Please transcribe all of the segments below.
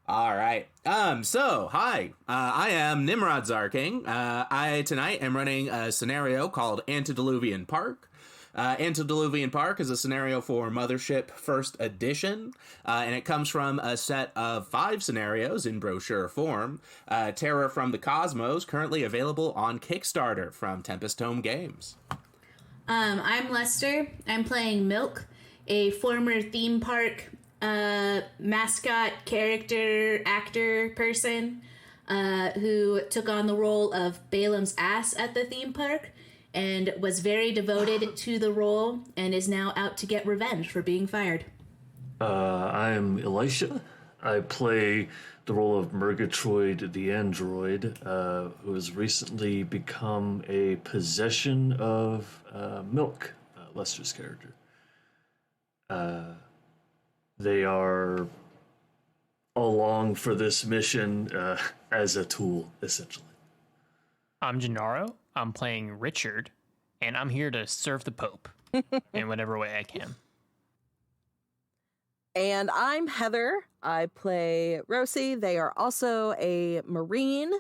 All right. Hi. I am Nimrod Zarking. I tonight am running a scenario called Antidiluvian Park. Antidiluvian Park is a scenario for Mothership First Edition, and it comes from a set of 5 scenarios in brochure form. Terror from the Cosmos, currently available on Kickstarter from Tempest Tome Games. I'm Lester. I'm playing Milk, a former theme park mascot character actor person who took on the role of Balaam's ass at the theme park and was very devoted to the role and is now out to get revenge for being fired. I'm Elisha. I play the role of Murgatroyd the android, who has recently become a possession of Milk, Lester's character. They are along for this mission as a tool, essentially. I'm Gennaro. I'm playing Richard, and I'm here to serve the Pope in whatever way I can. And I'm Heather. I play Rossi. They are also a Marine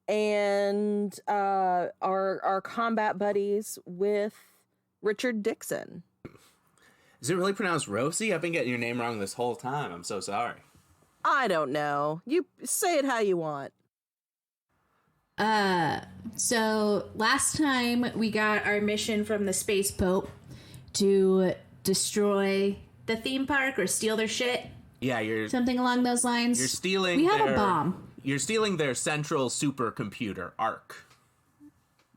and are combat buddies with Richard Dixon. Is it really pronounced Rossi? I've been getting your name wrong this whole time. I'm so sorry. I don't know. You say it how you want. So last time we got our mission from the Space Pope to destroy the theme park or steal their shit. Yeah, something along those lines. You're stealing. We have a bomb. You're stealing their central supercomputer, ARC.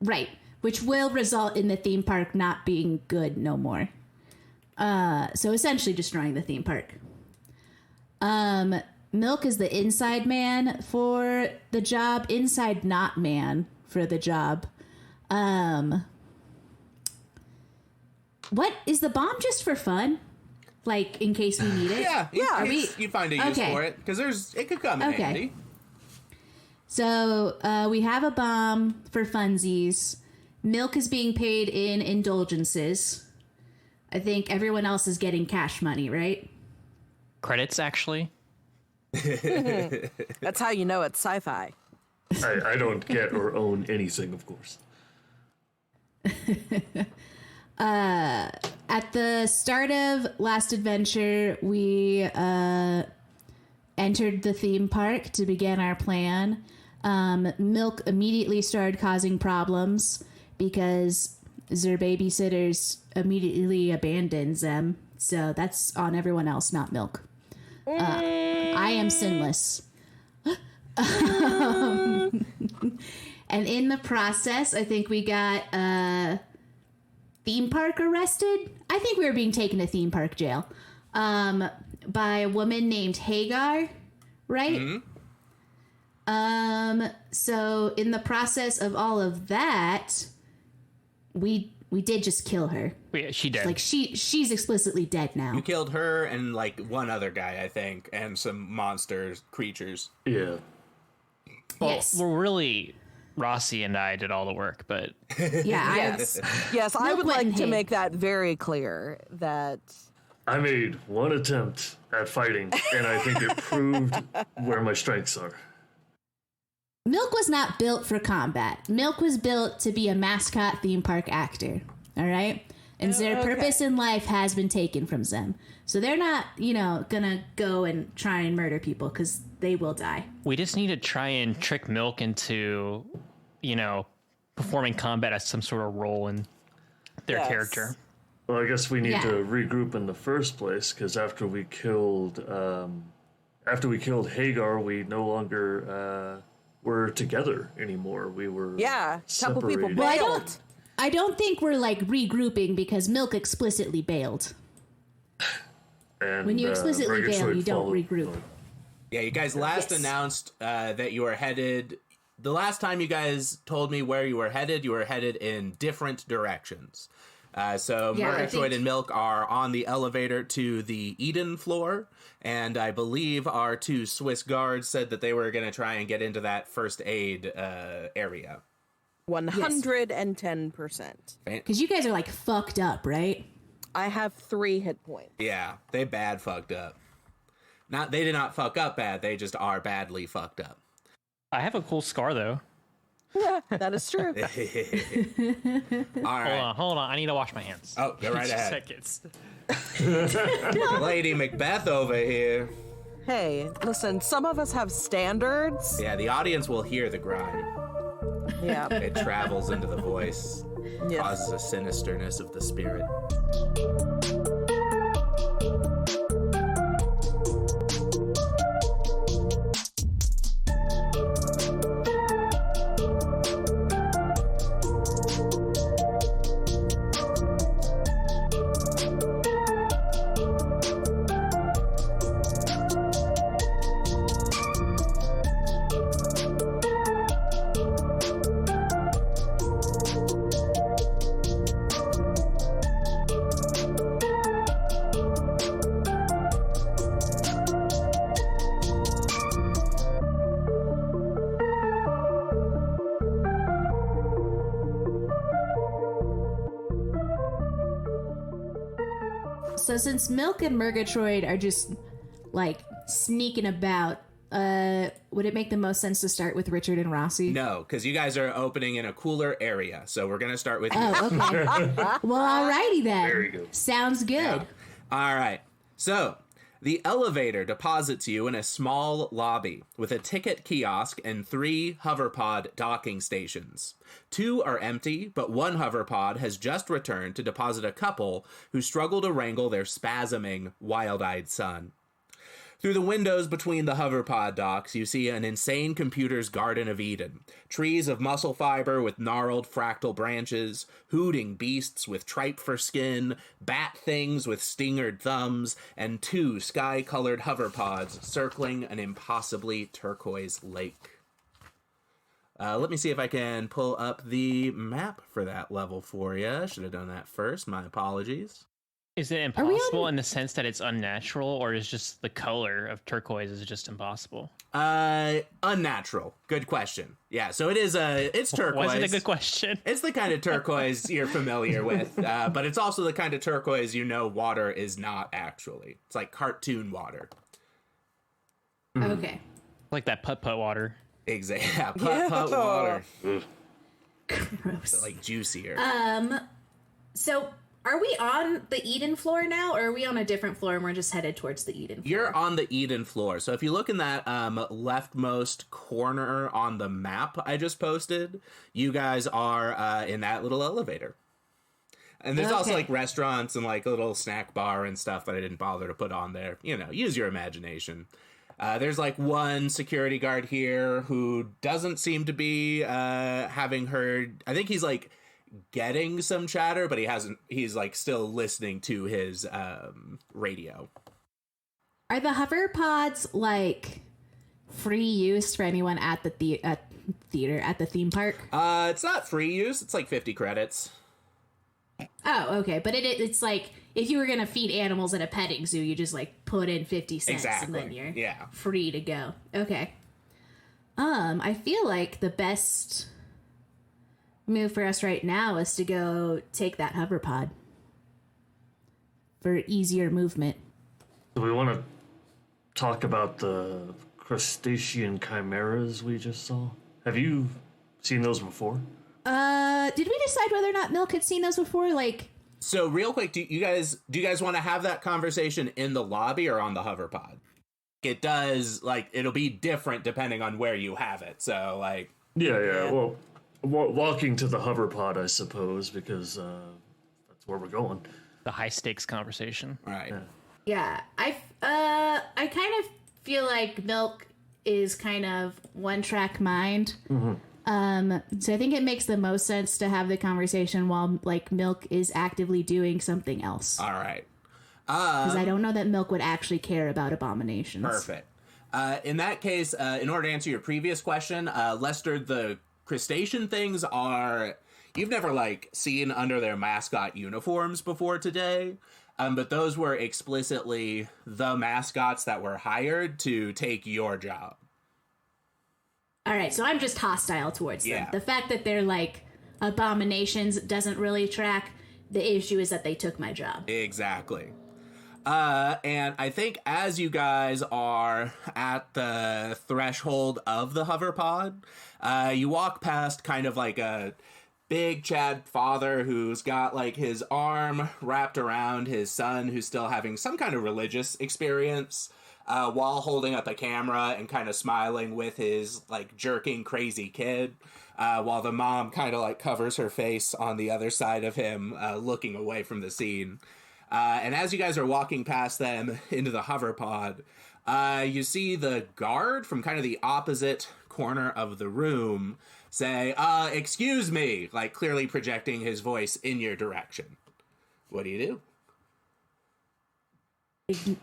Right, which will result in the theme park not being good no more. So essentially destroying the theme park. Milk is the inside man for the job, inside not man for the job. What is the bomb just for fun? Like in case we need it? Yeah. You find a use for it because it could come in handy. So we have a bomb for funsies. Milk is being paid in indulgences. I think everyone else is getting cash money, right? Credits, actually. That's how you know it's sci-fi. I don't get or own anything, of course. At the start of last adventure, we entered the theme park to begin our plan. Milk immediately started causing problems because their babysitters immediately abandons them. So that's on everyone else, not Milk. I am sinless. And in the process, I think we got theme park arrested. I think we were being taken to theme park jail by a woman named Hagar, right? Mm-hmm. So in the process of all of that, we did just kill her. Yeah, she dead. Like she's explicitly dead now. You killed her and like one other guy, I think, and some creatures. Yeah. Well, yes. Well, really, Rossi and I did all the work, but yeah, yes, I would like to make that very clear that I made one attempt at fighting, and I think it proved where my strengths are. Milk was not built for combat. Milk was built to be a mascot theme park actor. All right? And their purpose in life has been taken from them. So they're not, gonna go and try and murder people because they will die. We just need to try and trick Milk into, performing combat as some sort of role in their character. Well, I guess we need to regroup in the first place because after we killed Hagar, we no longer were together anymore. We were couple people separated. bailed. I don't think we're regrouping because Milk explicitly bailed. And, when you explicitly bail, you don't regroup. Yeah, you guys last announced that you were headed. The last time you guys told me where you were headed in different directions. So Murgatroyd and Milk are on the elevator to the Eden floor, and I believe our 2 Swiss guards said that they were going to try and get into that first aid area. 110%. Because you guys are fucked up, right? I have 3 hit points. Yeah, they bad fucked up. They did not fuck up bad. They just are badly fucked up. I have a cool scar though. Yeah, that is true. All right. Hold on. I need to wash my hands. Oh, go right ahead. Seconds. Lady Macbeth over here. Hey, listen, some of us have standards. Yeah, the audience will hear the grime. Yeah. It travels into the voice, Yes. causes a sinisterness of the spirit. So since Milk and Murgatroyd are just like sneaking about, would it make the most sense to start with Richard and Rossi? No, because you guys are opening in a cooler area, so we're gonna start with you. Oh, okay. Well, alrighty then. Very good. Sounds good. Yeah. All right. So the elevator deposits you in a small lobby with a ticket kiosk and 3 hoverpod docking stations. 2 are empty, but 1 hoverpod has just returned to deposit a couple who struggle to wrangle their spasming, wild-eyed son. Through the windows between the hoverpod docks, you see an insane computer's Garden of Eden. Trees of muscle fiber with gnarled fractal branches, hooting beasts with tripe for skin, bat things with stingered thumbs, and 2 sky-colored hoverpods circling an impossibly turquoise lake. Let me see if I can pull up the map for that level for you. Should have done that first. My apologies. Is it impossible in the sense that it's unnatural, or is just the color of turquoise is just impossible? Unnatural. Good question. Yeah, so it's turquoise. Was it a good question? It's the kind of turquoise you're familiar with, but it's also the kind of turquoise water is not actually. It's like cartoon water. Okay. Like that putt-putt water. Exactly. Yeah, putt water. Gross. Like juicier. So are we on the Eden floor now, or are we on a different floor and we're just headed towards the Eden floor? You're on the Eden floor. So if you look in that leftmost corner on the map I just posted, you guys are in that little elevator. And there's also like restaurants and like a little snack bar and stuff that I didn't bother to put on there. Use your imagination. There's like one security guard here who doesn't seem to be having heard. I think he's like getting some chatter, but he's like still listening to his radio. Are the hover pods like free use for anyone at the theater, at the theme park? It's not free use. It's like 50 credits. Oh, okay. But it's like if you were going to feed animals at a petting zoo, you just like put in 50 cents and then you're free to go. Okay. I feel like the best move for us right now is to go take that hover pod for easier movement. So we want to talk about the crustacean chimeras we just saw. Have you seen those before? Did we decide whether or not Milk had seen those before? So real quick, do you guys want to have that conversation in the lobby or on the hoverpod? It does, it'll be different depending on where you have it. So Yeah. Well, walking to the hoverpod, I suppose, because that's where we're going. The high stakes conversation. Right. Yeah. I kind of feel like Milk is kind of one track mind. Mm-hmm. So I think it makes the most sense to have the conversation while Milk is actively doing something else. All right. Because I don't know that Milk would actually care about abominations. Perfect. In that case, in order to answer your previous question, Lester, the crustacean things you've never seen under their mascot uniforms before today. But those were explicitly the mascots that were hired to take your job. All right, so I'm just hostile towards them. The fact that they're abominations doesn't really track. The issue is that they took my job. Exactly. And I think as you guys are at the threshold of the hover pod, you walk past kind of like a big Chad father who's got like his arm wrapped around his son who's still having some kind of religious experience, while holding up a camera and kind of smiling with his like jerking crazy kid, while the mom kind of like covers her face on the other side of him, looking away from the scene. And as you guys are walking past them into the hover pod, you see the guard from kind of the opposite corner of the room say, excuse me, like clearly projecting his voice in your direction. What do you do?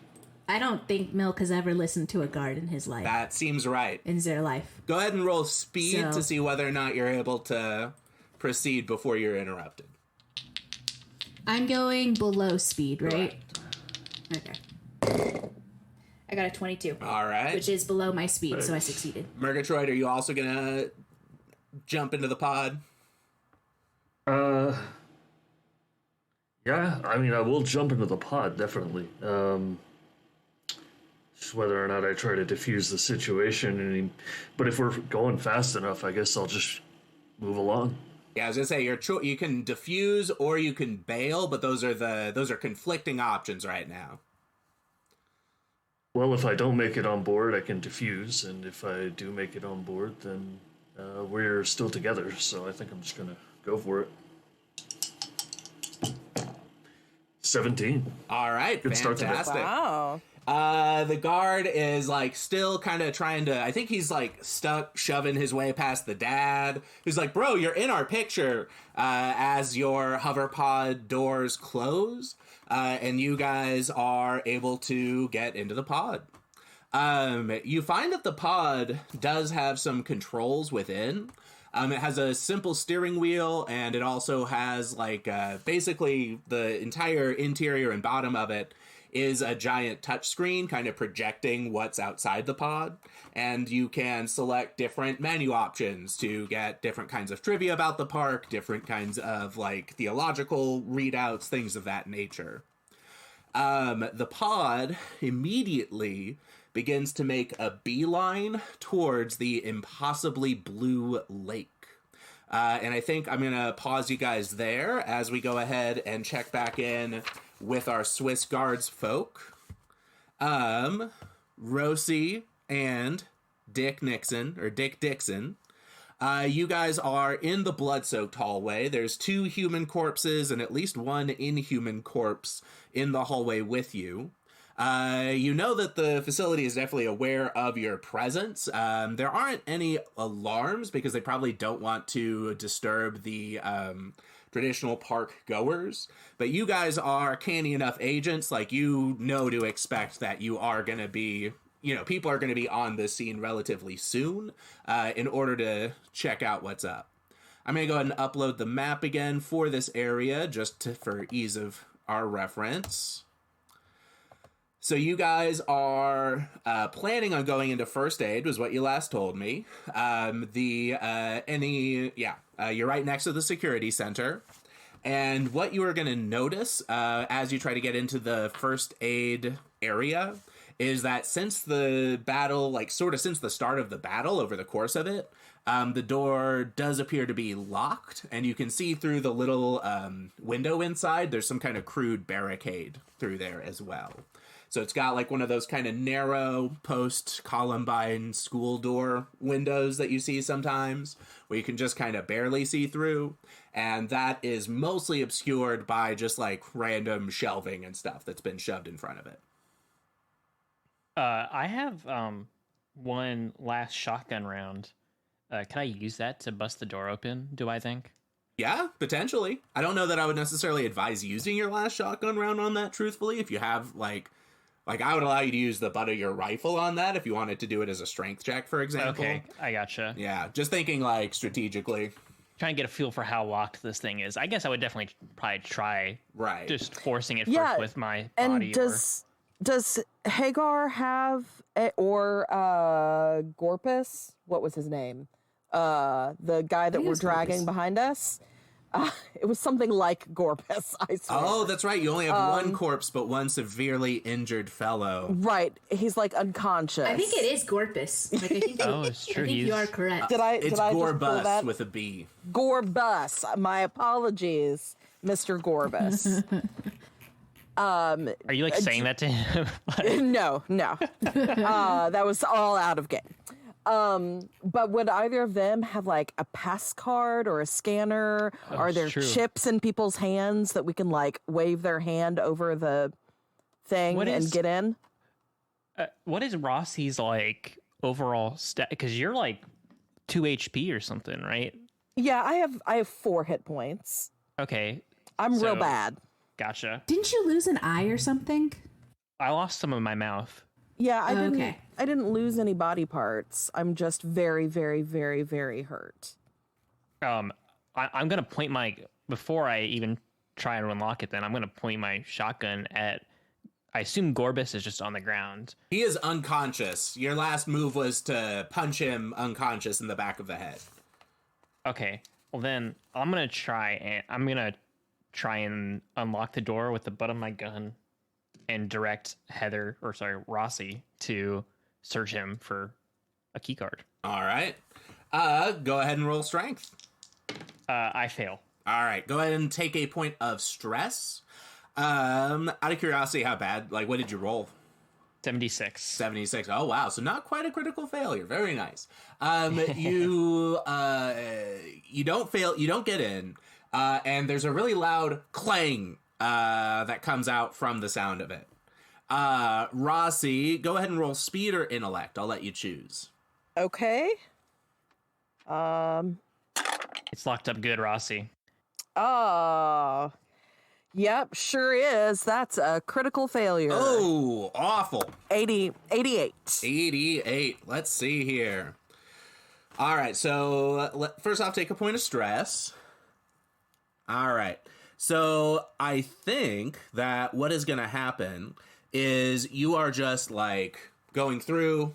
I don't think Milk has ever listened to a guard in his life. That seems right. In their life. Go ahead and roll speed to see whether or not you're able to proceed before you're interrupted. I'm going below speed, right? Okay. I got a 22. All right. Which is below my speed, so I succeeded. Murgatroyd, are you also going to jump into the pod? Yeah, I mean, I will jump into the pod, definitely. Just whether or not I try to diffuse the situation. But if we're going fast enough, I guess I'll just move along. Yeah, I was gonna say you can diffuse or you can bail, but those are conflicting options right now. Well, if I don't make it on board, I can diffuse, and if I do make it on board, then we're still together. So I think I'm just gonna go for it. 17. All right, good start to it. Wow. The guard is like still kind of trying to, I think he's like stuck shoving his way past the dad who's like, bro, you're in our picture, as your hover pod doors close, and you guys are able to get into the pod. You find that the pod does have some controls within. It has a simple steering wheel, and it also has like basically the entire interior and bottom of it is a giant touchscreen kind of projecting what's outside the pod, and you can select different menu options to get different kinds of trivia about the park, different kinds of like theological readouts, things of that nature. The pod immediately begins to make a beeline towards the impossibly blue lake. And I think I'm going to pause you guys there as we go ahead and check back in with our Swiss Guards folk. Rossi and Dick Dixon. You guys are in the blood-soaked hallway. There's 2 human corpses and at least 1 inhuman corpse in the hallway with you. You know that the facility is definitely aware of your presence. There aren't any alarms because they probably don't want to disturb the traditional park goers. But you guys are canny enough agents, like you know to expect that you are going to be, people are going to be on the scene relatively soon in order to check out what's up. I'm going to go ahead and upload the map again for this area just for ease of our reference. So you guys are planning on going into first aid, was what you last told me. You're right next to the security center. And what you are going to notice as you try to get into the first aid area is that since the battle, since the start of the battle over the course of it, the door does appear to be locked, and you can see through the little window inside, there's some kind of crude barricade through there as well. So it's got like one of those kind of narrow post-Columbine school door windows that you see sometimes, where you can just kind of barely see through. And that is mostly obscured by just like random shelving and stuff that's been shoved in front of it. I have one last shotgun round. Can I use that to bust the door open, do I think? Yeah, potentially. I don't know that I would necessarily advise using your last shotgun round on that, truthfully. If you have, like I would allow you to use the butt of your rifle on that if you wanted to do it as a strength check, for example. Okay, I gotcha. Yeah, just thinking, strategically. Trying to get a feel for how locked this thing is. I guess I would definitely probably try just forcing it first with my body. And does Hagar have, or Gorpus, what was his name? The guy that we're dragging behind us. It was something like Gorbis, I swear. Oh, that's right. You only have one corpse, but one severely injured fellow. Right. He's like unconscious. I think it is Gorpus. Like, I think it's true. I think you are correct. It's just pull Gorbus that? with a B. Gorbus. My apologies, Mr. Gorbus. Are you like saying that to him? No. That was all out of game. But would either of them have like a pass card or a scanner? Are there true. chips in people's hands that we can like wave their hand over the thing and get in? What is Rossi's like overall stat? Because you're like 2 HP or something, right? Yeah, I have 4 hit points. Okay. I'm real bad. Gotcha. Didn't you lose an eye or something? I lost some of my mouth. Yeah, I didn't. Okay. I didn't lose any body parts. I'm just very, very, very, very hurt. I'm gonna point before I even try and unlock it. Then I'm gonna point my shotgun at. I assume Gorbis is just on the ground. He is unconscious. Your last move was to punch him unconscious in the back of the head. Okay. Well, then I'm gonna try and unlock the door with the butt of my gun and direct Rossi to search him for a key card. All right. Go ahead and roll strength. I fail. All right. Go ahead and take a point of stress. Out of curiosity, how bad? Like, what did you roll? 76. 76. Oh, wow. So not quite a critical failure. Very nice. You don't fail. You don't get in. And there's a really loud clang that comes out from the sound of it. Rossi, go ahead and roll speed or intellect. I'll let you choose. Okay. It's locked up good, Rossi. Oh. Yep, sure is. That's a critical failure. Oh, awful. 88. 88. Let's see here. All right, so first off, take a point of stress. All right. So I think that what is going to happen is you are just like going through,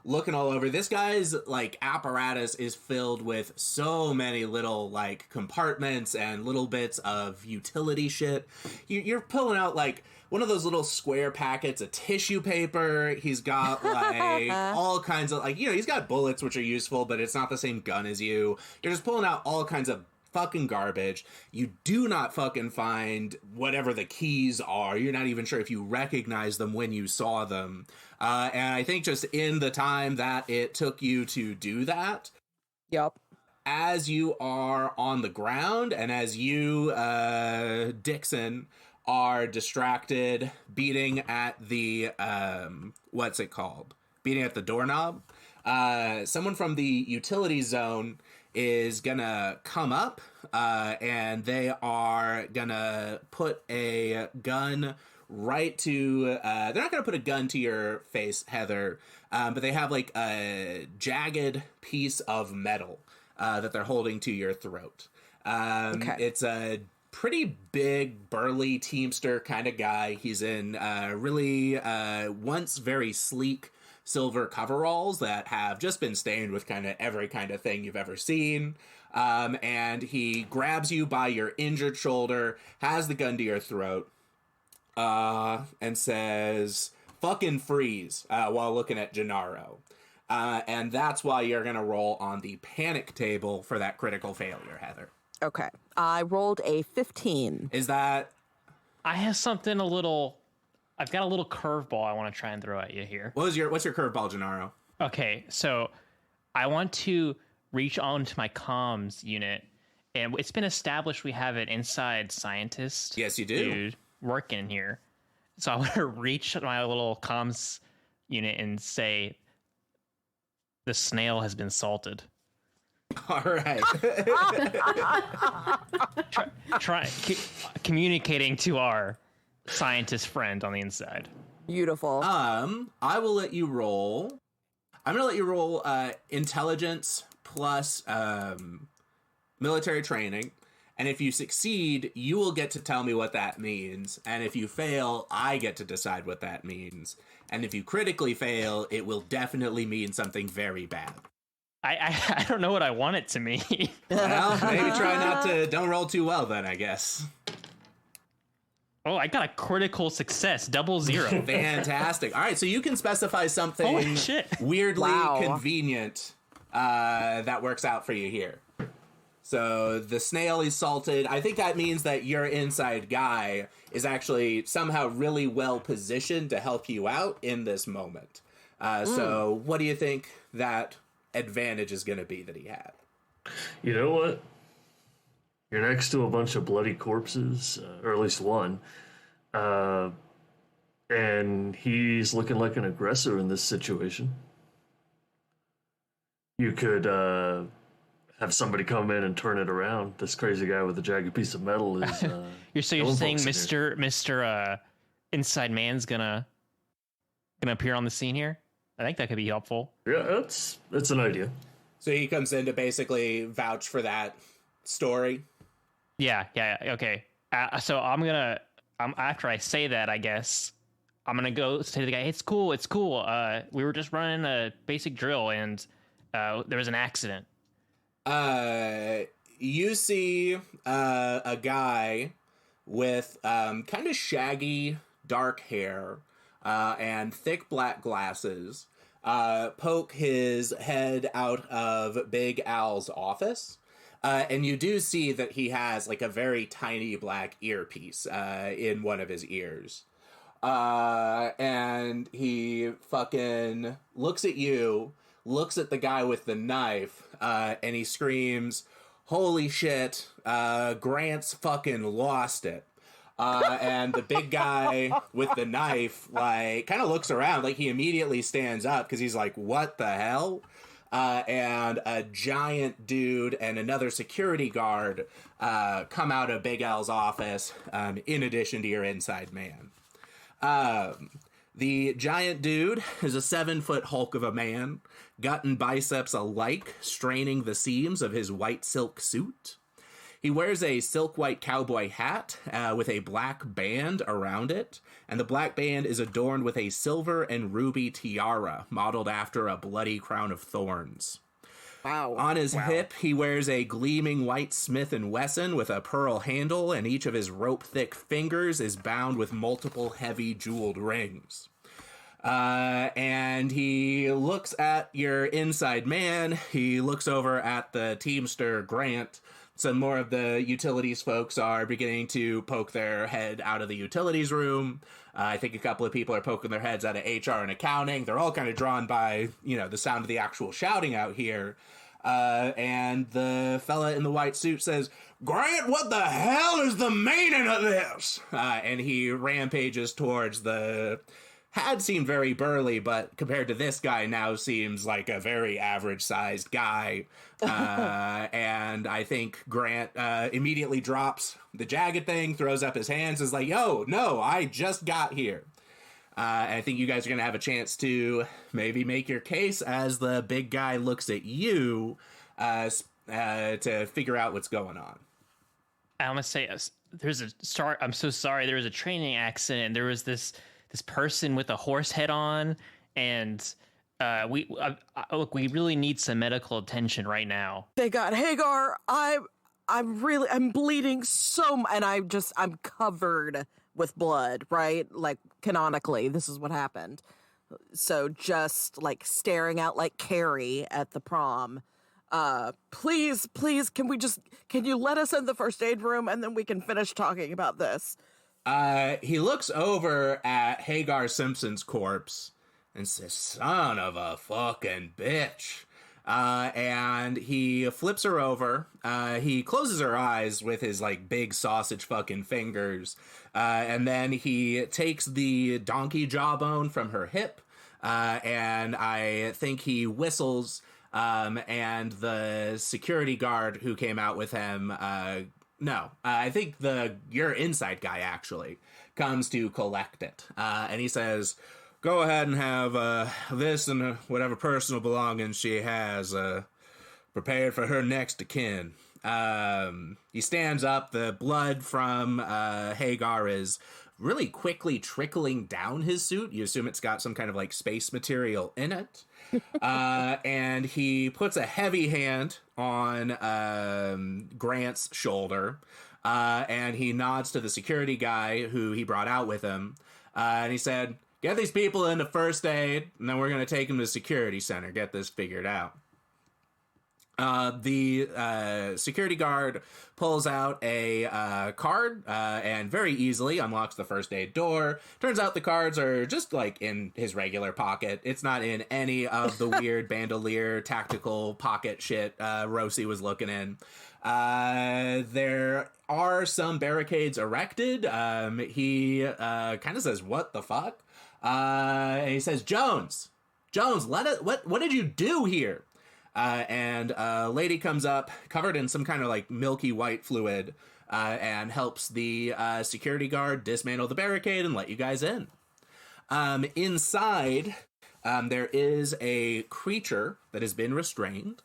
looking all over. This guy's like apparatus is filled with so many little like compartments and little bits of utility shit. You're pulling out like one of those little square packets of tissue paper. He's got like all kinds of like, he's got bullets, which are useful, but it's not the same gun as you. You're just pulling out all kinds of fucking garbage. You do not fucking find whatever the keys are. You're not even sure if you recognize them when you saw them. And I think just in the time that it took you to do that, Yep. as you are on the ground and as you, Dixon, are distracted, beating at the, what's it called? Beating at the doorknob. Someone from the utility zone is gonna come up, and they are gonna put a gun right to, they're not gonna put a gun to your face, Heather, but they have like a jagged piece of metal, that they're holding to your throat. Okay. It's a pretty big, burly teamster kind of guy. He's in, really, once very sleek silver coveralls that have just been stained with kind of every kind of thing you've ever seen. And he grabs you by your injured shoulder, has the gun to your throat, and says, fucking freeze, while looking at Gennaro. And that's why you're going to roll on the panic table for that critical failure, Heather. Okay. I rolled a 15. Is that... I have I've got a little curveball I want to try and throw at you here. What's your curveball, Gennaro? Okay, so I want to reach onto my comms unit, and it's been established we have an inside scientist. Yes, you do. Dude working in here. So I want to reach my little comms unit and say, the snail has been salted. All right. Communicating to our scientist friend on the inside. Beautiful. I will let you roll. I'm gonna let you roll intelligence plus military training, and if you succeed, you will get to tell me what that means, and if you fail, I get to decide what that means, and if you critically fail, it will definitely mean something very bad. I don't know what I want it to mean. Well, maybe try not to. Don't roll too well then, I guess. Oh, I got a critical success, 00. Fantastic. All right, so you can specify something Holy shit. weirdly Wow. convenient that works out for you here. So the snail is salted. I think that means that your inside guy is actually somehow really well positioned to help you out in this moment. So what do you think that advantage is going to be that he had? You know what? You're next to a bunch of bloody corpses, or at least one, and he's looking like an aggressor in this situation. You could have somebody come in and turn it around. This crazy guy with a jagged piece of metal is. You're killing saying folks in here. Mr. Inside Man's gonna appear on the scene here? I think that could be helpful. Yeah, that's an idea. So he comes in to basically vouch for that story. Yeah, okay. So after I say that, I guess I'm gonna go say to the guy, "It's cool. We were just running a basic drill, and there was an accident." You see a guy with kind of shaggy dark hair and thick black glasses poke his head out of Big Al's office. And you do see that he has like a very tiny black earpiece in one of his ears. And he fucking looks at you, looks at the guy with the knife, and he screams, "Holy shit, Grant's fucking lost it." And the big guy with the knife, like, kind of looks around, like he immediately stands up because he's like, "What the hell?" And a giant dude and another security guard come out of Big Al's office, in addition to your inside man. The giant dude is a 7-foot hulk of a man, gut and biceps alike, straining the seams of his white silk suit. He wears a silk white cowboy hat with a black band around it, and the black band is adorned with a silver and ruby tiara modeled after a bloody crown of thorns. Wow. On his hip, he wears a gleaming white Smith & Wesson with a pearl handle, and each of his rope-thick fingers is bound with multiple heavy jeweled rings. And he looks at your inside man. He looks over at the Teamster Grant. Some more of the utilities folks are beginning to poke their head out of the utilities room. I think a couple of people are poking their heads out of HR and accounting. They're all kind of drawn by, the sound of the actual shouting out here. And the fella in the white suit says, "Grant, what the hell is the meaning of this?" And he rampages towards had seemed very burly, but compared to this guy now seems like a very average-sized guy. And I think Grant immediately drops the jagged thing, throws up his hands, is like, "Yo, no, I just got here." And I think you guys are going to have a chance to maybe make your case as the big guy looks at you to figure out what's going on. I must say, I'm so sorry. There was a training accident. There was this person with a horse head on, and look, we really need some medical attention right now. They got Hagar. I'm bleeding and I'm covered with blood, right? Like, canonically, this is what happened. So just like staring out like Carrie at the prom. Please, can you let us in the first aid room and then we can finish talking about this? He looks over at Hagar Simpson's corpse and says, "Son of a fucking bitch." And he flips her over. He closes her eyes with his like big sausage fucking fingers. And then he takes the donkey jawbone from her hip. And I think he whistles. And the security guard who came out with him, I think your inside guy actually comes to collect it. And he says, "Go ahead and have this and whatever personal belongings she has prepared for her next of kin." He stands up. The blood from Hagar is really quickly trickling down his suit. You assume it's got some kind of like space material in it. And he puts a heavy hand on Grant's shoulder, and he nods to the security guy who he brought out with him, and he said, "Get these people into first aid, and then we're going to take them to the security center, get this figured out." The security guard pulls out a card and very easily unlocks the first aid door. Turns out the cards are just like in his regular pocket. It's not in any of the weird bandolier tactical pocket shit Rossi was looking in. There are some barricades erected. He kind of says, "What the fuck?" And he says, Jones, what did you do here?" And a lady comes up covered in some kind of like milky white fluid and helps the security guard dismantle the barricade and let you guys in. Inside, there is a creature that has been restrained.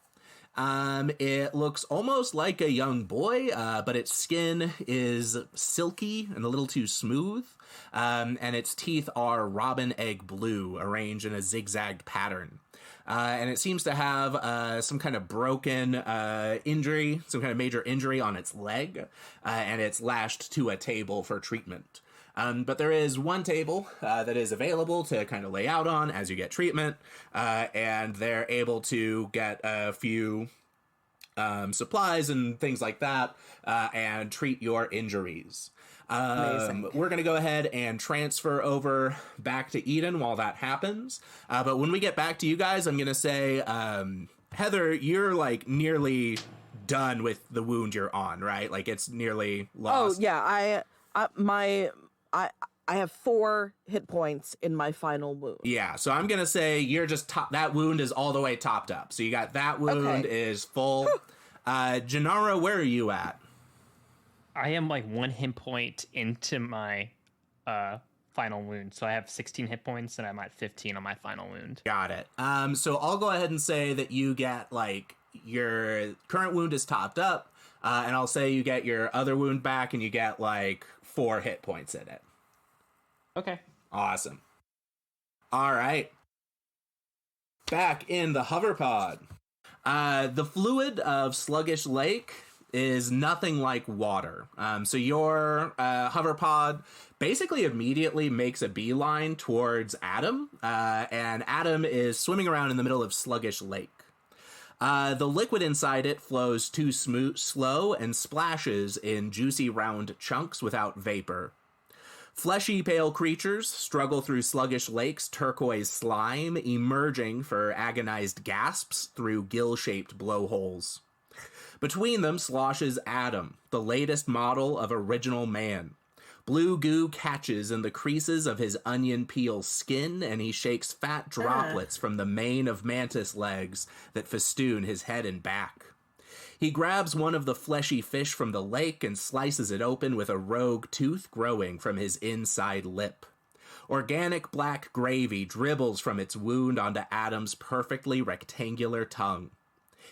It looks almost like a young boy, but its skin is silky and a little too smooth. And its teeth are robin egg blue, arranged in a zigzagged pattern. And it seems to have some kind of broken injury, some kind of major injury on its leg, and it's lashed to a table for treatment. But there is one table that is available to kind of lay out on as you get treatment, and they're able to get a few supplies and things like that and treat your injuries. We're going to go ahead and transfer over back to Eden while that happens. But when we get back to you guys, I'm going to say, Heather, you're like nearly done with the wound you're on, right? Like it's nearly lost. Oh yeah, I have 4 hit points in my final wound. Yeah, so I'm going to say you're just that wound is all the way topped up. So you got that wound is full. Gennaro, where are you at? I am like 1 hit point into my final wound. So I have 16 hit points and I'm at 15 on my final wound. Got it. So I'll go ahead and say that you get like your current wound is topped up. And I'll say you get your other wound back and you get like 4 hit points in it. Okay. Awesome. All right. Back in the hover pod. The fluid of Sluggish Lake is nothing like water. So your hover pod basically immediately makes a beeline towards Adam, and Adam is swimming around in the middle of Sluggish Lake. The liquid inside it flows too slow and splashes in juicy round chunks without vapor. Fleshy pale creatures struggle through Sluggish Lake's turquoise slime, emerging for agonized gasps through gill-shaped blowholes. Between them sloshes Adam, the latest model of original man. Blue goo catches in the creases of his onion peel skin, and he shakes fat droplets from the mane of mantis legs that festoon his head and back. He grabs one of the fleshy fish from the lake and slices it open with a rogue tooth growing from his inside lip. Organic black gravy dribbles from its wound onto Adam's perfectly rectangular tongue.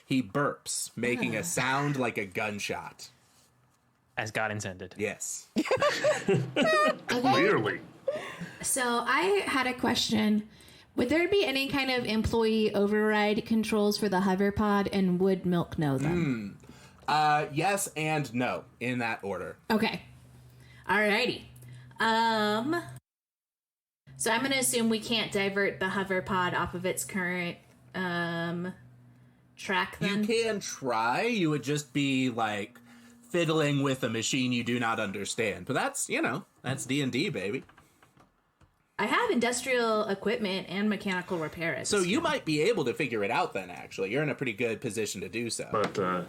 He burps, making a sound like a gunshot. As God intended. Yes. Clearly. So I had a question. Would there be any kind of employee override controls for the hover pod, and would Milk know them? Yes and no, in that order. Okay. Alrighty. So I'm going to assume we can't divert the hover pod off of its current track then? You can try. You would just be, like, fiddling with a machine you do not understand. But that's, that's D&D, baby. I have industrial equipment and mechanical repair. So you might be able to figure it out then, actually. You're in a pretty good position to do so. But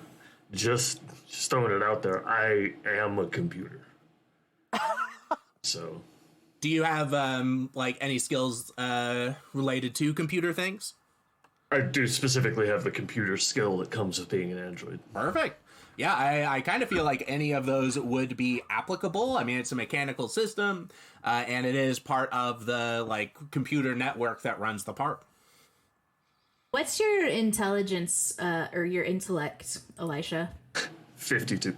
just throwing it out there, I am a computer. So... Do you have, any skills related to computer things? I do specifically have the computer skill that comes with being an android. Perfect. Yeah, I kind of feel like any of those would be applicable. I mean, it's a mechanical system, and it is part of the, computer network that runs the park. What's your intelligence, or your intellect, Elisha? 52.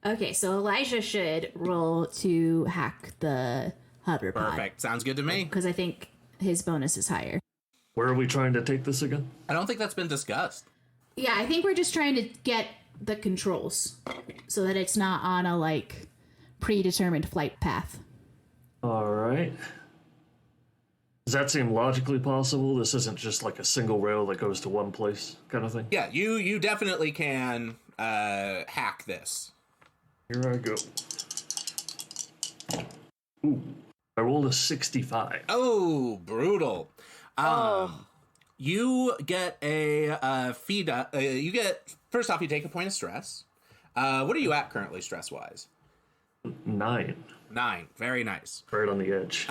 Okay, so Elijah should roll to hack the hover pod. Perfect. Sounds good to me. Because I think his bonus is higher. Where are we trying to take this again? I don't think that's been discussed. Yeah, I think we're just trying to get the controls so that it's not on a, like, predetermined flight path. All right. Does that seem logically possible? This isn't just like a single rail that goes to one place kind of thing? Yeah, you definitely can hack this. Here I go. Ooh, I rolled a 65. Oh, brutal. You get a feed. You get, first off, you take a point of stress. What are you at currently, stress-wise? 9. 9. Very nice. Right on the edge.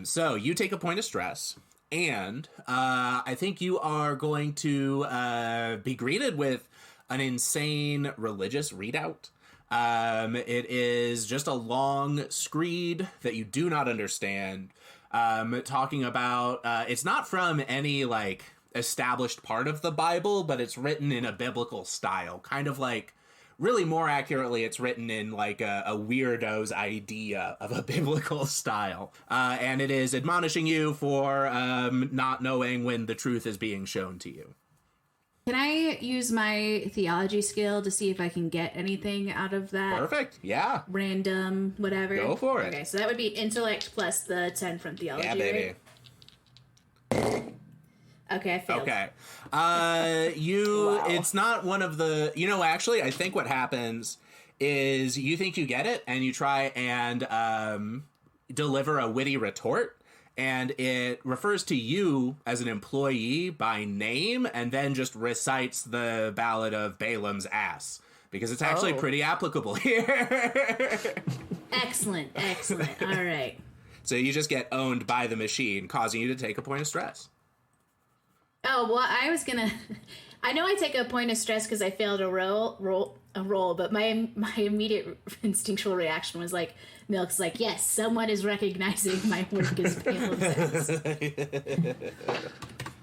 So you take a point of stress, and I think you are going to be greeted with an insane religious readout. It is just a long screed that you do not understand, talking about, it's not from any, like, established part of the Bible, but it's written in a biblical style, kind of like, really more accurately, it's written in, like, a weirdo's idea of a biblical style. And it is admonishing you for not knowing when the truth is being shown to you. Can I use my theology skill to see if I can get anything out of that? Perfect. Yeah. Random, whatever. Go for it. Okay, so that would be intellect plus the 10 from theology. Yeah, baby. Right? Okay, I failed. Okay. Wow. It's not one of the, actually, I think what happens is you think you get it and you try and deliver a witty retort, and it refers to you as an employee by name and then just recites the ballad of Balaam's ass, because it's actually pretty applicable here. Excellent. All right. So you just get owned by the machine, causing you to take a point of stress. Oh, well, I was gonna... I know I take a point of stress because I failed a roll, but my immediate instinctual reaction was like, Milk's like, yes, someone is recognizing my work as pamphlets.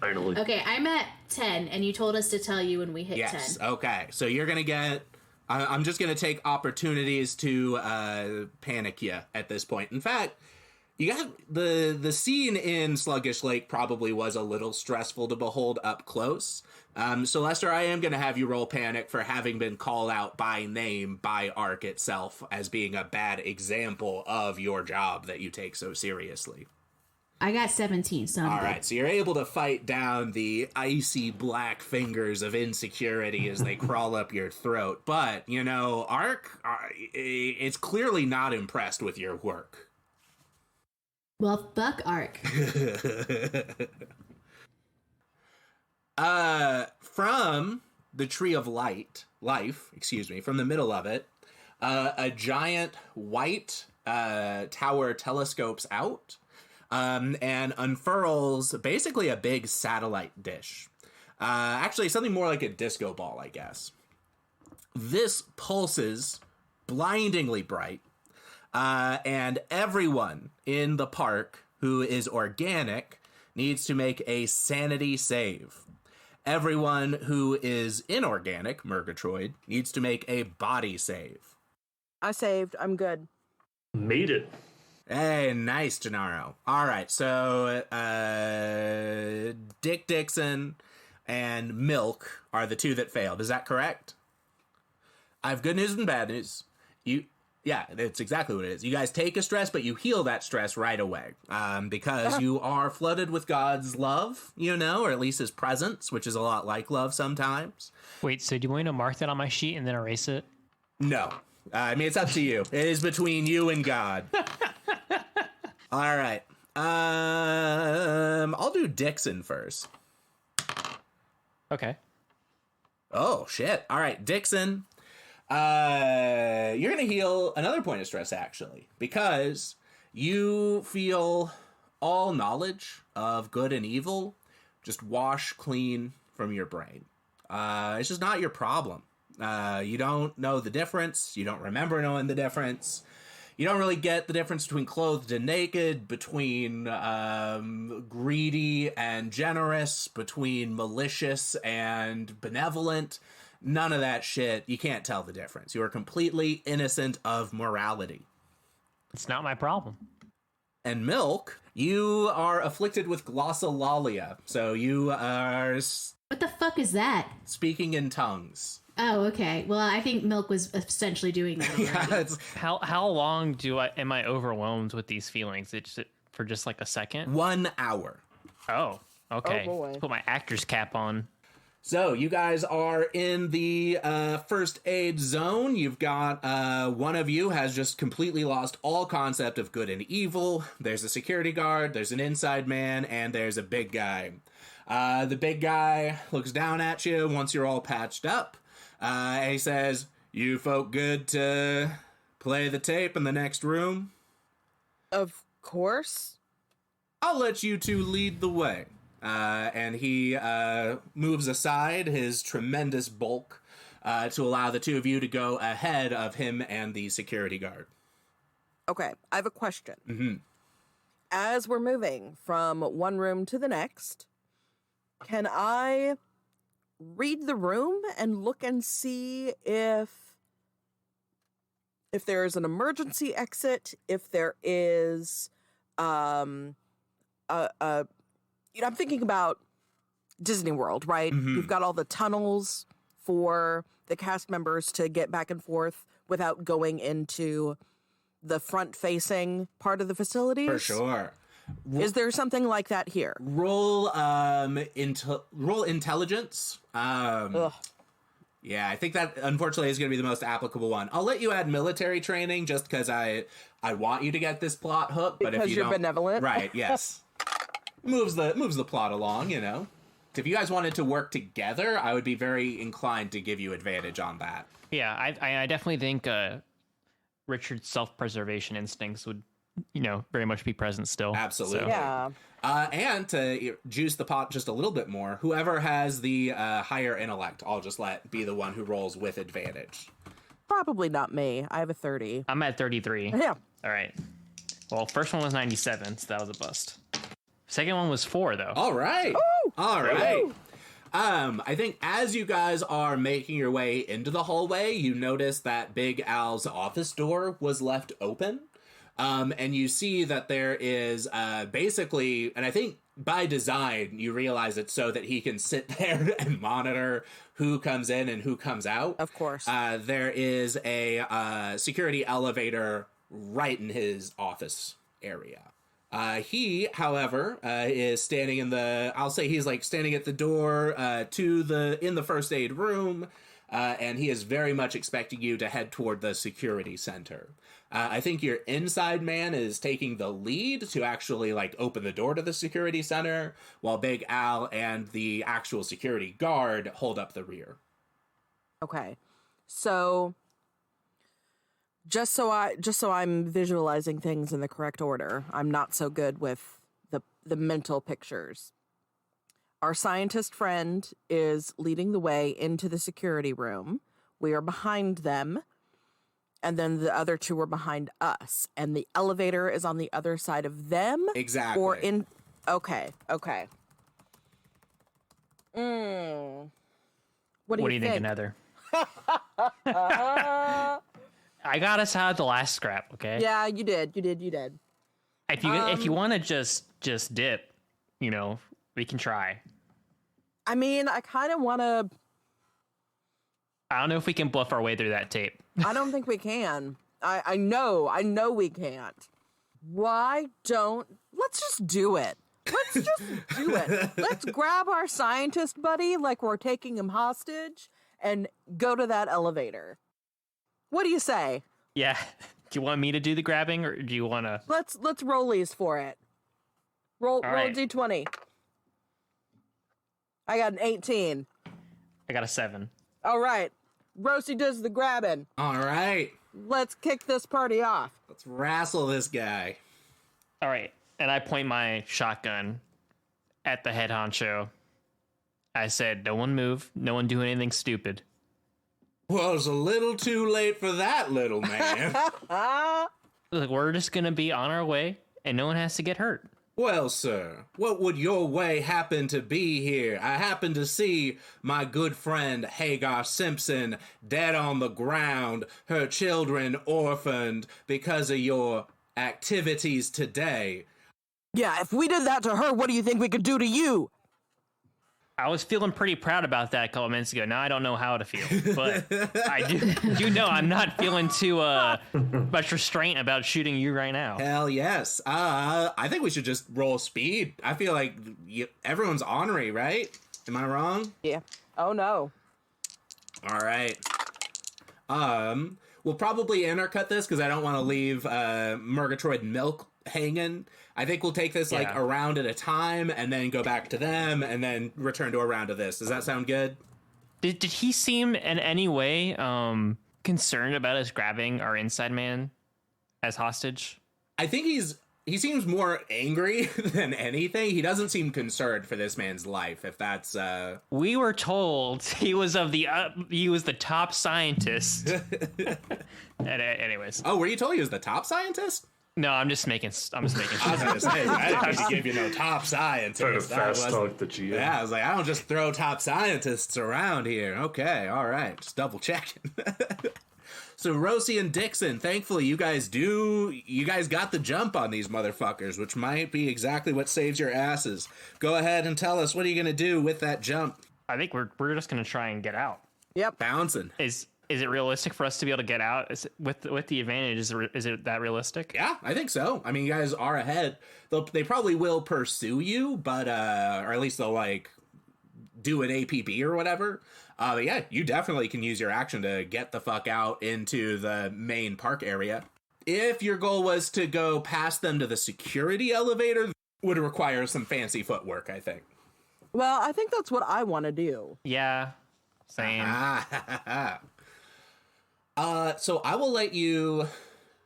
Finally. Okay, I'm at 10, and you told us to tell you when we hit 10. Yes, okay. So you're going to get... I'm just going to take opportunities to panic you at this point. In fact, you got the scene in Sluggish Lake probably was a little stressful to behold up close. So Lester, I am going to have you roll panic for having been called out by name by Ark itself as being a bad example of your job that you take so seriously. I got 17, so I'm All good. right, so you're able to fight down the icy black fingers of insecurity as they crawl up your throat. But, Ark, it's clearly not impressed with your work. Well, fuck Ark. From the Tree of Life, from the middle of it, a giant white tower telescopes out and unfurls basically a big satellite dish. Actually, something more like a disco ball, I guess. This pulses blindingly bright, and everyone in the park who is organic needs to make a sanity save. Everyone who is inorganic, Murgatroyd, needs to make a body save. I saved. I'm good. Made it. Hey, nice, Gennaro. All right, so Dixon and Milk are the two that failed. Is that correct? I have good news and bad news. Yeah, that's exactly what it is. You guys take a stress, but you heal that stress right away. Because you are flooded with God's love, or at least his presence, which is a lot like love sometimes. Wait, so do you want me to mark that on my sheet and then erase it? No. It's up to you. It is between you and God. All right. I'll do Dixon first. Okay. Oh, shit. All right, Dixon. You're going to heal another point of stress, actually, because you feel all knowledge of good and evil just wash clean from your brain. It's just not your problem. You don't know the difference. You don't remember knowing the difference. You don't really get the difference between clothed and naked, between greedy and generous, between malicious and benevolent. None of that shit. You can't tell the difference. You are completely innocent of morality. It's not my problem. And Milk, you are afflicted with glossolalia. So you are What the fuck is that? speaking in tongues. Oh, okay. Well, I think Milk was essentially doing that already. Yeah, it's How long am I overwhelmed with these feelings? It's for just like a second? 1 hour. Oh, okay. Oh, boy. Put my actor's cap on. So you guys are in the first aid zone. You've got one of you has just completely lost all concept of good and evil. There's a security guard, there's an inside man, and there's a big guy. The big guy looks down at you once you're all patched up. And he says, "You folk good to play the tape in the next room? Of course. I'll let you two lead the way." And he moves aside his tremendous bulk to allow the two of you to go ahead of him and the security guard. Okay, I have a question. Mm-hmm. As we're moving from one room to the next, can I read the room and look and see if there is an emergency exit, if there is I'm thinking about Disney World, right? Mm-hmm. You've got all the tunnels for the cast members to get back and forth without going into the front-facing part of the facilities. For sure. Is there something like that here? Roll intelligence. Ugh. Yeah, I think that unfortunately is going to be the most applicable one. I'll let you add military training just because I want you to get this plot hook. But Because if you you're don't, benevolent? right? Yes, moves the plot along. You know, if you guys wanted to work together, I would be very inclined to give you advantage on that. Yeah, I definitely think Richard's self-preservation instincts would, very much be present still. Absolutely. So. Yeah. And to juice the pot just a little bit more, whoever has the higher intellect, I'll just let be the one who rolls with advantage. Probably not me. I have a 30. I'm at 33. Yeah. All right. Well, first one was 97, so that was a bust. Second one was 4, though. All right. Ooh! All right. Ooh! I think as you guys are making your way into the hallway, you notice that Big Al's office door was left open. And you see that there is basically, and I think by design, you realize it's so that he can sit there and monitor who comes in and who comes out. Of course. There is a security elevator right in his office area. He, however, is standing in he's like standing at the door in the first aid room, and he is very much expecting you to head toward the security center. I think your inside man is taking the lead to actually open the door to the security center, while Big Al and the actual security guard hold up the rear. Okay. So just so I'm visualizing things in the correct order, I'm not so good with the mental pictures. Our scientist friend is leading the way into the security room. We are behind them. And then the other two are behind us. And the elevator is on the other side of them? Exactly. Or in... Okay. What do you think? Heather? I got us out of the last scrap, okay? Yeah, you did. If you want to just dip, we can try. I mean, I kind of want to... I don't know if we can bluff our way through that tape. I don't think we can. I know we can't. Why don't... Let's just do it. Let's grab our scientist buddy like we're taking him hostage and go to that elevator. What do you say? Yeah. Do you want me to do the grabbing, or do you want to... Let's rollies for it. Roll right. a D20. I got an 18. I got a 7. All right. Rossi does the grabbing. All right. Let's kick this party off. Let's wrestle this guy. All right. And I point my shotgun at the head honcho. I said, no one move. No one do anything stupid. Well, it's a little too late for that, little man. Look, we're just going to be on our way, and no one has to get hurt. Well, sir, what would your way happen to be here? I happen to see my good friend Hagar Simpson dead on the ground, her children orphaned because of your activities today. Yeah, if we did that to her, what do you think we could do to you? I was feeling pretty proud about that a couple minutes ago. Now I don't know how to feel, but I do know I'm not feeling too much restraint about shooting you right now. Hell yes. I think we should just roll speed. I feel like everyone's ornery, right? Am I wrong? Yeah. Oh, no. All right. We'll probably intercut this because I don't want to leave Murgatroyd Milk hanging. I think we'll take this like a round at a time and then go back to them and then return to a round of this. Does that sound good? Did he seem in any way concerned about us grabbing our inside man as hostage? I think he seems more angry than anything. He doesn't seem concerned for this man's life, if that's We were told he was the top scientist. Anyways. Oh, were you told he was the top scientist? No, I'm just making I was going to say, I didn't need to give you no top scientist. Trying to fast talk the GM. Yeah, I was like, I don't just throw top scientists around here. Okay, all right, just double checking. So Rossi and Dixon, thankfully you guys got the jump on these motherfuckers, which might be exactly what saves your asses. Go ahead and tell us, what are you going to do with that jump? I think we're just going to try and get out. Yep. Bouncing. Is it realistic for us to be able to get out? With the advantage, is it that realistic? Yeah, I think so. I mean, you guys are ahead. They probably will pursue you, but or at least they'll like do an APB or whatever. But yeah, you definitely can use your action to get the fuck out into the main park area. If your goal was to go past them to the security elevator, would require some fancy footwork, I think. Well, I think that's what I want to do. Yeah, same. So I will let you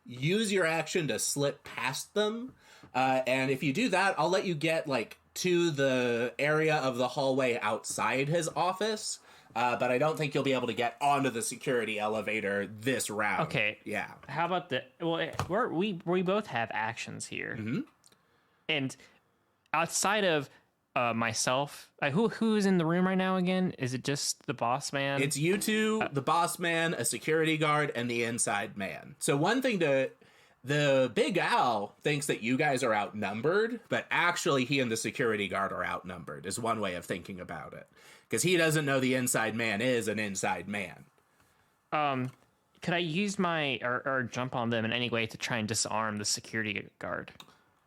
use your action to slip past them. And if you do that, I'll let you get like to the area of the hallway outside his office. But I don't think you'll be able to get onto the security elevator this round. Okay. Yeah. How about we both have actions here. Mm-hmm. And outside of myself, who's in the room right now again? Is it just the boss man? It's you two, the boss man, a security guard, and the inside man. So one thing the Big Al thinks that you guys are outnumbered, but actually he and the security guard are outnumbered, is one way of thinking about it. Because he doesn't know the inside man is an inside man. Could I use my or jump on them in any way to try and disarm the security guard?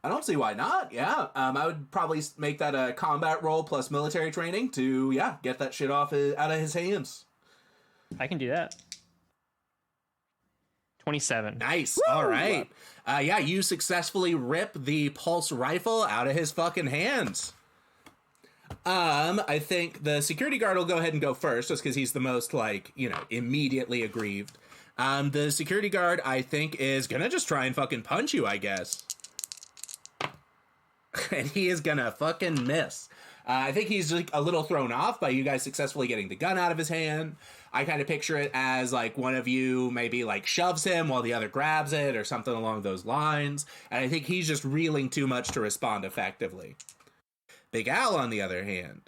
I don't see why not. Yeah, I would probably make that a combat roll plus military training to get that shit out of his hands. I can do that. 27. Nice. Woo! All right. You successfully rip the pulse rifle out of his fucking hands. I think the security guard will go ahead and go first, just because he's the most, immediately aggrieved. The security guard, I think, is gonna just try and fucking punch you, I guess. And he is gonna fucking miss. I think he's like a little thrown off by you guys successfully getting the gun out of his hand. I kind of picture it as like one of you maybe like shoves him while the other grabs it or something along those lines. And I think he's just reeling too much to respond effectively. Big Al, on the other hand,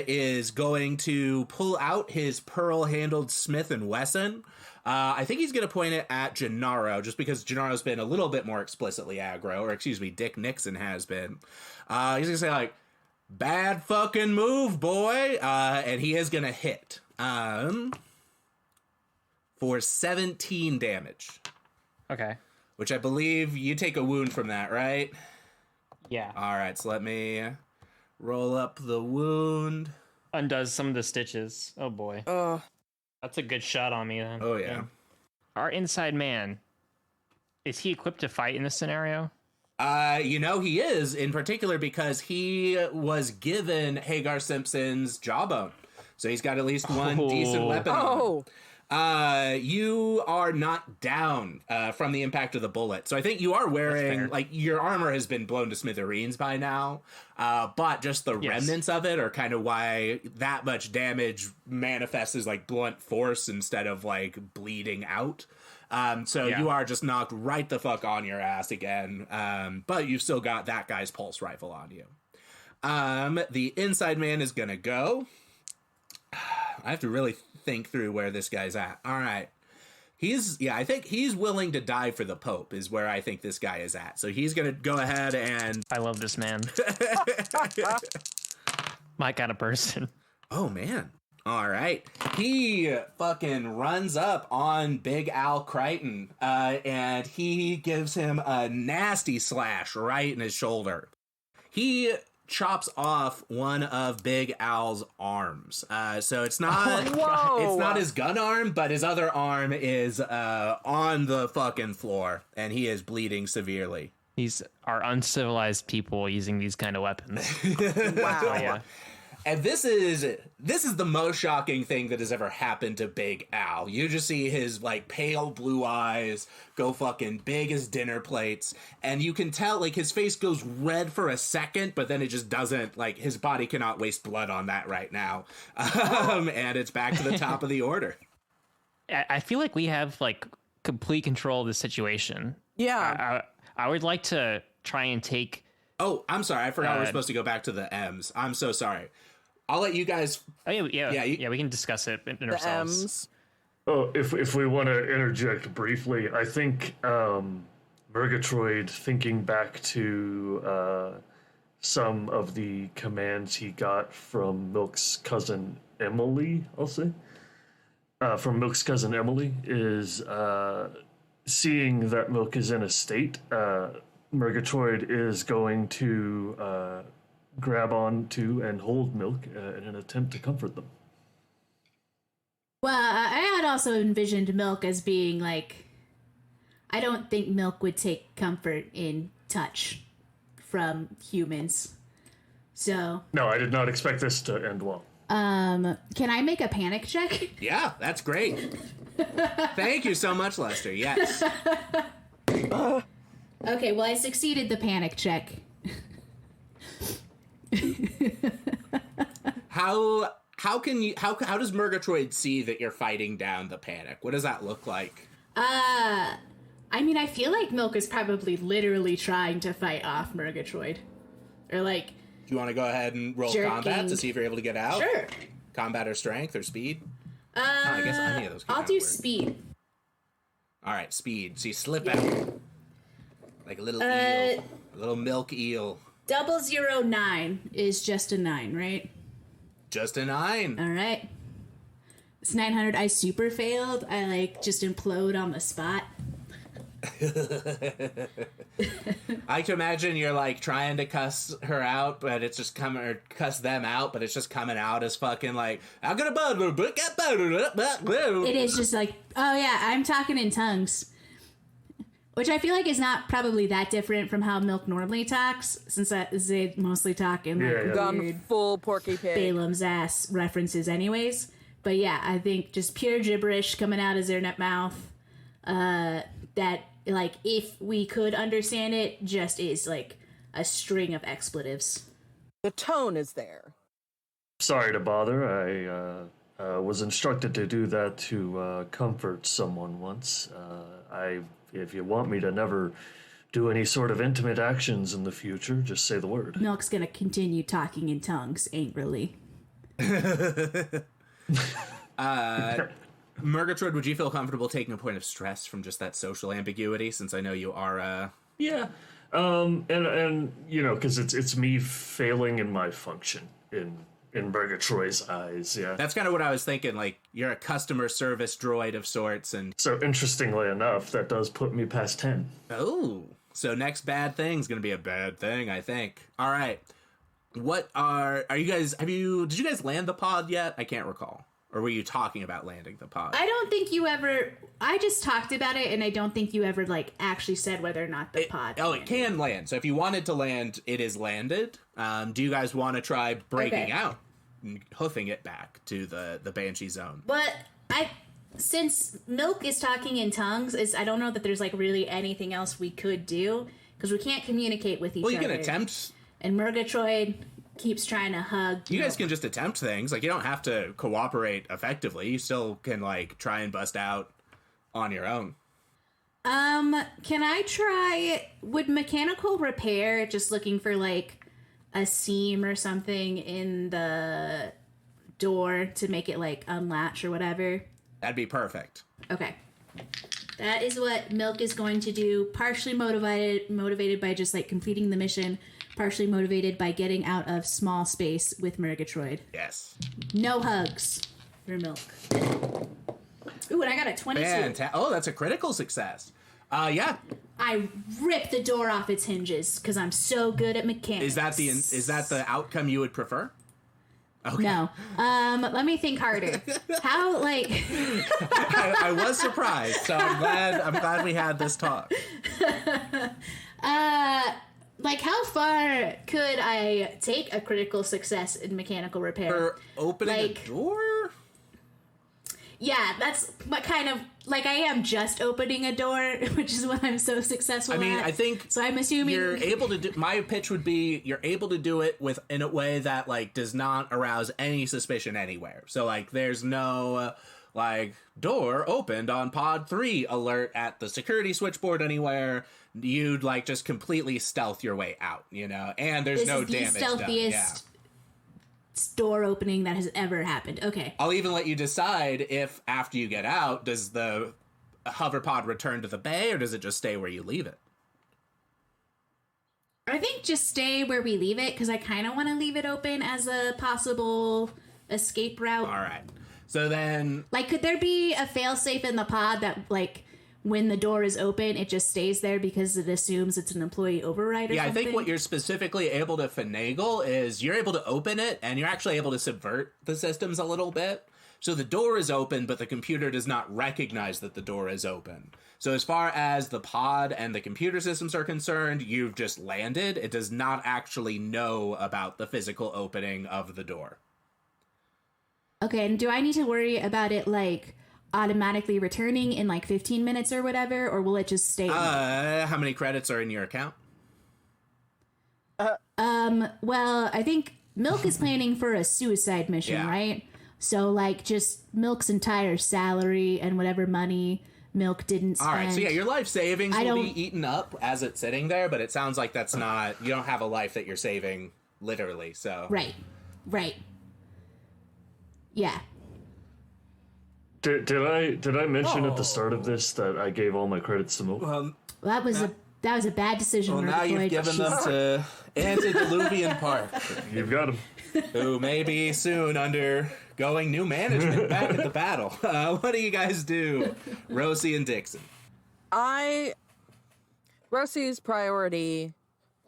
is going to pull out his pearl-handled Smith & Wesson. I think he's going to point it at Gennaro, just because Gennaro's been a little bit more explicitly aggro, or excuse me, Dick Nixon has been. He's going to say, like, bad fucking move, boy, and he is going to hit for 17 damage. Okay. Which I believe you take a wound from that, right? Yeah. All right, so let me roll up the wound. Undoes some of the stitches. Oh boy. That's a good shot on me then. Oh yeah. Our inside man, is he equipped to fight in this scenario? He is, in particular because he was given Hagar Simpson's jawbone. So he's got at least one decent weapon on him. You are not down from the impact of the bullet. So I think you are wearing, like, your armor has been blown to smithereens by now. But just the remnants of it are kind of why that much damage manifests as, like, blunt force instead of, like, bleeding out. So Yeah. you are just knocked right the fuck on your ass again. But you've still got that guy's pulse rifle on you. The inside man is gonna go. I have to really think through where this guy's at. All right. I think he's willing to die for the Pope is where I think this guy is at. So he's going to go ahead and... I love this man. My kind of person. Oh, man. All right. He fucking runs up on Big Al Crichton, and he gives him a nasty slash right in his shoulder. He chops off one of Big Al's arms. So it's not it's not his gun arm, but his other arm is on the fucking floor, and he is bleeding severely. These are uncivilized people using these kind of weapons. Wow. Oh, yeah. And this is the most shocking thing that has ever happened to Big Al. You just see his like pale blue eyes go fucking big as dinner plates, and you can tell like his face goes red for a second, but then it just doesn't. Like his body cannot waste blood on that right now, and it's back to the top of the order. I feel like we have like complete control of the situation. Yeah. I would like to try and take. Oh, I'm sorry. I forgot we're supposed to go back to the M's. I'm so sorry. I'll let you guys. Oh yeah, we can discuss it in The ourselves. M's. Oh, if we want to interject briefly, I think Murgatroyd, thinking back to some of the commands he got from Milk's cousin Emily, I'll say, from Milk's cousin Emily, is seeing that Milk is in a state, Murgatroyd is going to grab on to and hold Milk in an attempt to comfort them. Well, I had also envisioned Milk as being like, I don't think Milk would take comfort in touch from humans. So, No, I did not expect this to end well. can I make a panic check? Yeah, that's great. Thank you so much, Lester. Yes. Okay, well, I succeeded the panic check. How does Murgatroyd see that you're fighting down the panic? What does that look like? I mean, I feel like Milk is probably literally trying to fight off Murgatroyd. Or like... Do you want to go ahead and roll Jerking. combat to see if you're able to get out? Sure. Combat or strength or speed? I guess any of those. I'll do speed. All right, speed. So you slip out like a little eel, a little milk eel. 009 is just a 9, right? Just a 9. All right. It's 900. I super failed. I like just implode on the spot. I can imagine you're like trying to cuss her out, but it's just coming, or cuss them out, but it's just coming out as fucking like, I'm gonna. It is just like, oh yeah, I'm talking in tongues. Which I feel like is not probably that different from how Milk normally talks, since they mostly talk in like Gone weird full Porky Pig. Balaam's ass references anyways. But yeah, I think just pure gibberish coming out of their mouth, that like if we could understand it, just is like a string of expletives. The tone is there. Sorry to bother. I was instructed to do that to comfort someone once. If you want me to never do any sort of intimate actions in the future, just say the word. Milk's gonna continue talking in tongues angrily. Murgatroyd, would you feel comfortable taking a point of stress from just that social ambiguity, since I know you are, Yeah. And you know, because it's me failing in my function in Murgatroyd's eyes, yeah. That's kind of what I was thinking, like, you're a customer service droid of sorts, and... So, interestingly enough, that does put me past 10. Oh, so next bad thing's gonna be a bad thing, I think. All right. What are you guys, did you guys land the pod yet? I can't recall. Or were you talking about landing the pod? I don't think you ever. I just talked about it, and I don't think you ever like actually said whether or not the pod. Oh, it can land. So if you wanted to land, it is landed. Do you guys want to try breaking out and hoofing it back to the Banshee zone? But since Milk is talking in tongues, I don't know that there's like really anything else we could do because we can't communicate with each other. Well, you can attempt. And Murgatroyd keeps trying to hug. You guys can just attempt things. Like, you don't have to cooperate effectively. You still can, like, try and bust out on your own. Can I try, would mechanical repair, just looking for like a seam or something in the door to make it like unlatch or whatever? That'd be perfect. Okay. That is what Milk is going to do, partially motivated by just like completing the mission, partially motivated by getting out of small space with Murgatroyd. Yes. No hugs for Milk. Ooh, and I got a 22. Oh, that's a critical success. Yeah. I ripped the door off its hinges because I'm so good at mechanics. Is that the outcome you would prefer? Okay. No. Let me think harder. How, like... I was surprised, so I'm glad we had this talk. Like, how far could I take a critical success in mechanical repair? For opening a door? Yeah, that's what kind of... Like, I am just opening a door, which is what I'm so successful at. I mean, I think... So I'm assuming... You're able to do... My pitch would be, you're able to do it in a way that, like, does not arouse any suspicion anywhere. So, like, there's no... door opened on pod 3 alert at the security switchboard anywhere. You'd, like, just completely stealth your way out, you know? And there's no damage done. This is the stealthiest door opening that has ever happened. Okay. I'll even let you decide if, after you get out, does the hover pod return to the bay, or does it just stay where you leave it? I think just stay where we leave it, because I kind of want to leave it open as a possible escape route. All right. So then... Like, could there be a failsafe in the pod that, like, when the door is open, it just stays there because it assumes it's an employee override or something? I think what you're specifically able to finagle is you're able to open it, and you're actually able to subvert the systems a little bit. So the door is open, but the computer does not recognize that the door is open. So as far as the pod and the computer systems are concerned, you've just landed. It does not actually know about the physical opening of the door. Okay, and do I need to worry about it, like, automatically returning in, like, 15 minutes or whatever, or will it just stay? How many credits are in your account? Well, I think Milk is planning for a suicide mission, right? So, like, just Milk's entire salary and whatever money Milk didn't spend. All right, so yeah, your life savings will be eaten up as it's sitting there, but it sounds like that's not... You don't have a life that you're saving, literally, so... Right. Yeah. Did I mention at the start of this that I gave all my credits to Milk? Well, that was a bad decision. Well, now you've given them to Antidiluvian Park. You've got him. Who may be soon undergoing new management back at the battle. What do you guys do, Rossi and Dixon? Rossi's priority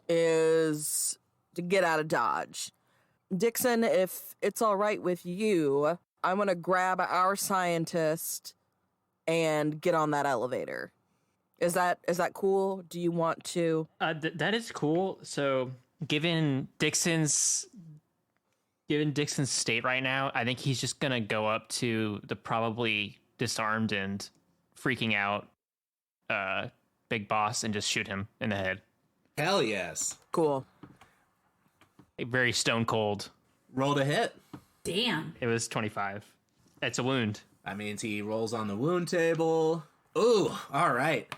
is to get out of Dodge. Dixon, if it's all right with you, I want to grab our scientist and get on that elevator. Is that cool? Do you want to? That is cool. So, given Dixon's state right now, I think he's just gonna go up to the probably disarmed and freaking out big boss and just shoot him in the head. Hell yes. Cool. Very stone cold. Rolled a hit. Damn. It was 25. It's a wound. That means he rolls on the wound table. Ooh, all right.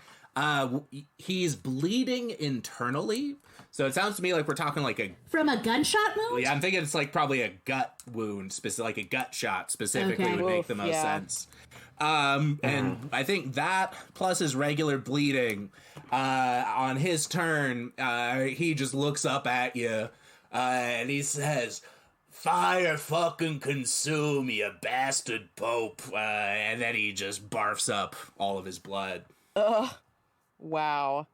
He's bleeding internally. So it sounds to me like we're talking like from a gunshot wound? Yeah, I'm thinking it's like probably a gut wound, like a gut shot specifically would make the most sense. And I think that plus his regular bleeding, on his turn, he just looks up at you, and he says, "Fire fucking consume, you bastard Pope." And then he just barfs up all of his blood. Ugh. Wow.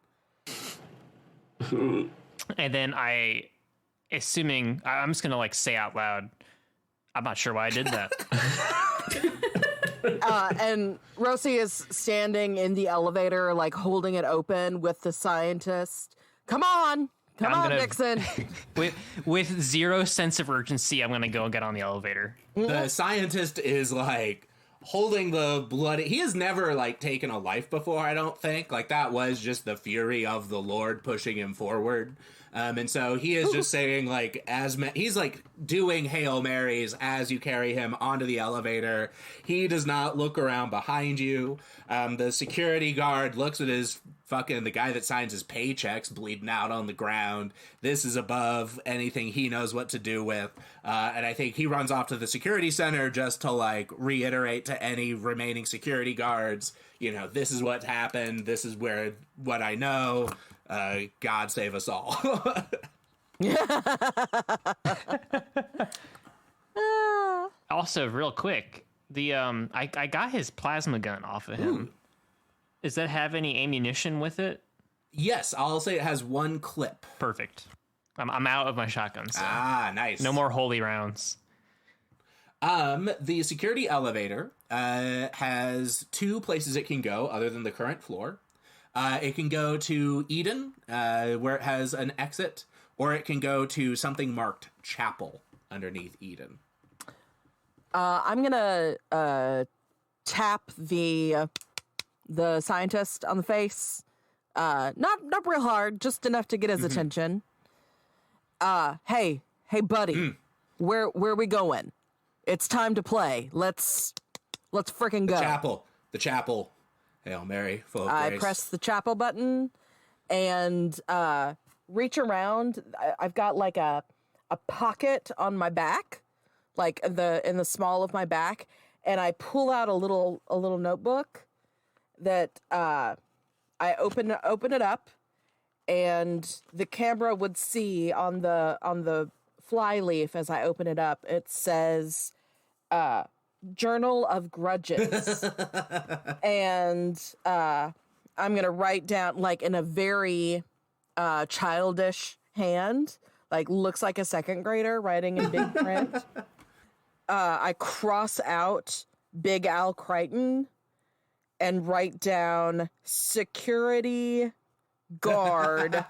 And then I'm just gonna like say out loud, I'm not sure why I did that. And Rossi is standing in the elevator, like holding it open with the scientist. Come on, Dixon. with zero sense of urgency, I'm gonna go and get on the elevator. The scientist is like holding the blood. He has never like taken a life before, I don't think. Like that was just the fury of the Lord pushing him forward. And so he is just saying, like, he's like doing Hail Marys as you carry him onto the elevator. He does not look around behind you. The security guard looks at the guy that signs his paychecks bleeding out on the ground. This is above anything he knows what to do with. And I think he runs off to the security center just to, like, reiterate to any remaining security guards, you know, this is what happened. This is what I know. God save us all. Also, real quick, I got his plasma gun off of him. Ooh. Does that have any ammunition with it? Yes, I'll say it has one clip. Perfect. I'm out of my shotgun. So nice. No more holy rounds. The security elevator has 2 places it can go other than the current floor. It can go to Eden, where it has an exit, or it can go to something marked Chapel underneath Eden. I'm gonna tap the scientist on the face. Not real hard, just enough to get his attention. Hey, buddy, where we going? It's time to play. Let's frickin' go. The chapel. Hail Mary, full of grace. I press the chapel button and reach around. I've got like a pocket on my back, like in the small of my back, and I pull out a little notebook that I open it up, and the camera would see on the flyleaf as I open it up. It says Journal of Grudges. And I'm gonna write down, like, in a very childish hand, like looks like a second grader writing in big print. I cross out Big Al Crichton and write down security guard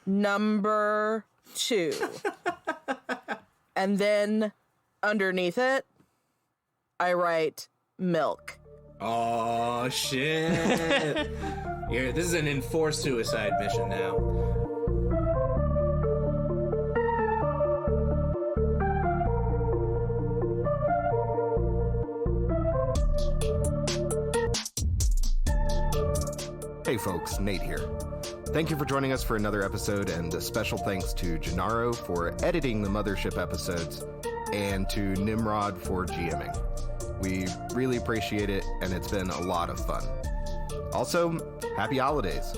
number 2. And then underneath it, I write milk. Oh, shit. This is an enforced suicide mission now. Hey folks, Nate here. Thank you for joining us for another episode, and a special thanks to Gennaro for editing the Mothership episodes, and to Nimrod for GMing. We really appreciate it, and it's been a lot of fun. Also, happy holidays.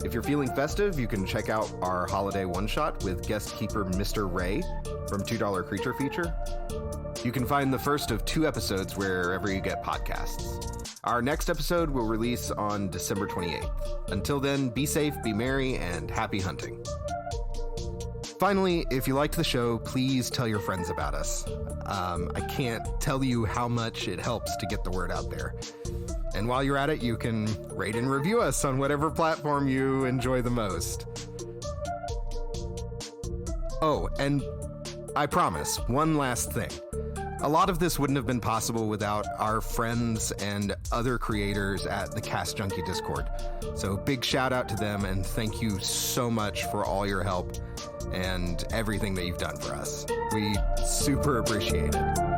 If you're feeling festive, you can check out our holiday one-shot with guest keeper Mr. Ray from $2 Creature Feature. You can find the first of 2 episodes wherever you get podcasts. Our next episode will release on December 28th. Until then, be safe, be merry, and happy hunting. Finally, if you liked the show, please tell your friends about us. I can't tell you how much it helps to get the word out there. And while you're at it, you can rate and review us on whatever platform you enjoy the most. Oh, and I promise, one last thing. A lot of this wouldn't have been possible without our friends and other creators at the Cast Junkie Discord. So big shout out to them, and thank you so much for all your help and everything that you've done for us. We super appreciate it.